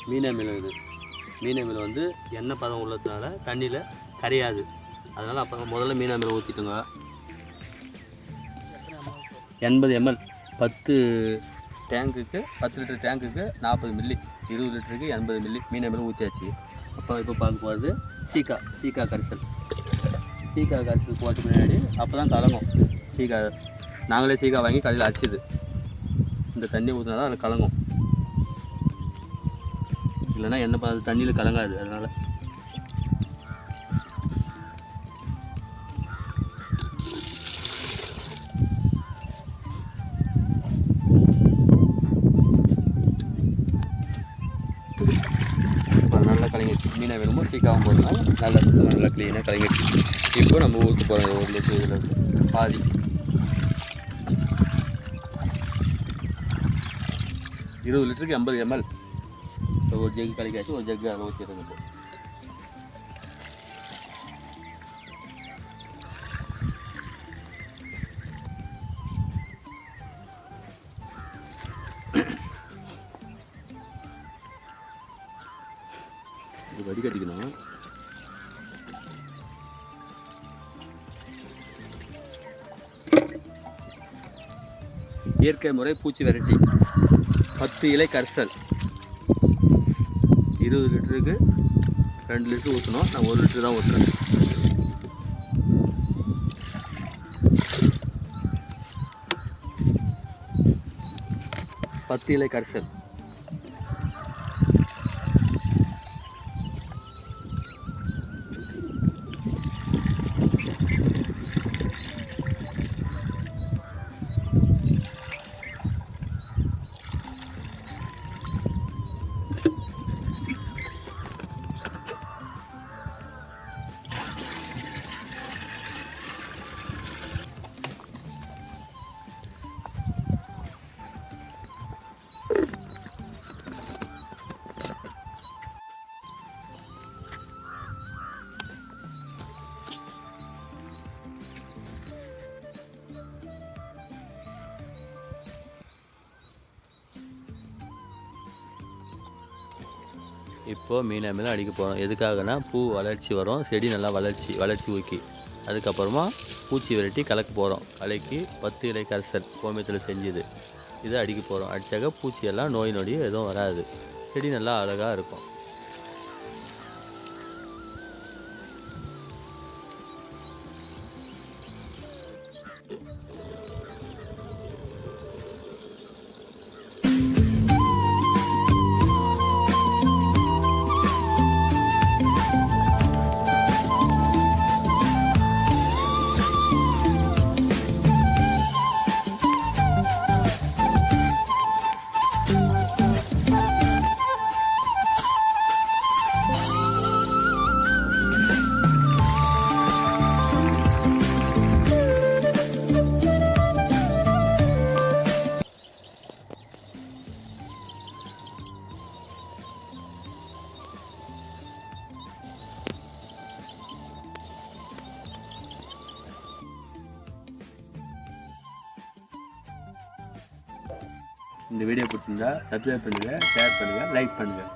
மீனா மீன் இது. மீனா மீன் வந்து எண்ணெய் பதம் உள்ளதுனால தண்ணியில் கரையாது. அதனால் அப்போ முதல்ல மீனா மீன் ஊற்றிட்டுங்க. 80 ml 10 டேங்குக்கு 10 லிட்டர் டேங்குக்கு 40 மில்லி, 20 லிட்டருக்கு 80 மில்லி மீனா மீன் ஊற்றியாச்சு. இப்போ பார்க்க போகிறது சீக்கா கரிசல். சீக்கா கரிசல் போட்டு முன்னாடி அப்போ தான் கலங்கும். சீக்கா நாங்களே சீக்கா வாங்கி கடையில் அடிச்சிது. இந்த தண்ணி ஊற்றினா தான் அதில் கலங்கும், இல்லைன்னா எண்ணெய் தண்ணியில் கலங்காது. அதனால் இப்போ நல்லா கலங்கிடுச்சு. மீனை வேணுமோ சீக்காவும் போடலாம். நல்லா க்ளீனாக கலங்கிடுச்சு. இப்போ நம்ம ஊற்ற போகிறோம் 1 லிட்டர் இதில் பாதி. இருபது லிட்டருக்கு 80 ml. இப்போ ஒரு ஜக்கு கலக்காச்சு, ஒரு ஜக்கு அதை ஊற்றிடுங்க. இது வடிகட்டிக்கணும். இயற்கை முறை பூச்சி விரட்டி 10 இலை கரிசல். 20 லிட்டருக்கு 2 லிட்டர் ஊற்றணும். நான் 1 லிட்டர் தான் ஊற்றுறேன். பத்து இலை கரிசல். இப்போது மீனை மீன் அடிக்க போகிறோம். எதுக்காகனா பூ வளர்ச்சி வரும், செடி நல்லா வளர்ச்சி ஊக்கி அதுக்கப்புறமா பூச்சி விரட்டி கலக்க போகிறோம். கலக்கி 10 இலை கரிசல் கோமியத்தில் செஞ்சுது இதை அடிக்க போகிறோம். அடித்தாக்க பூச்சியெல்லாம் நோய் நொடி எதுவும் வராது, செடி நல்லா அழகாக இருக்கும். இந்த வீடியோ பிடிச்சிருந்தா சப்ஸ்கிரைப் பண்ணுங்கள், ஷேர் பண்ணுங்கள், லைக் பண்ணுங்கள்.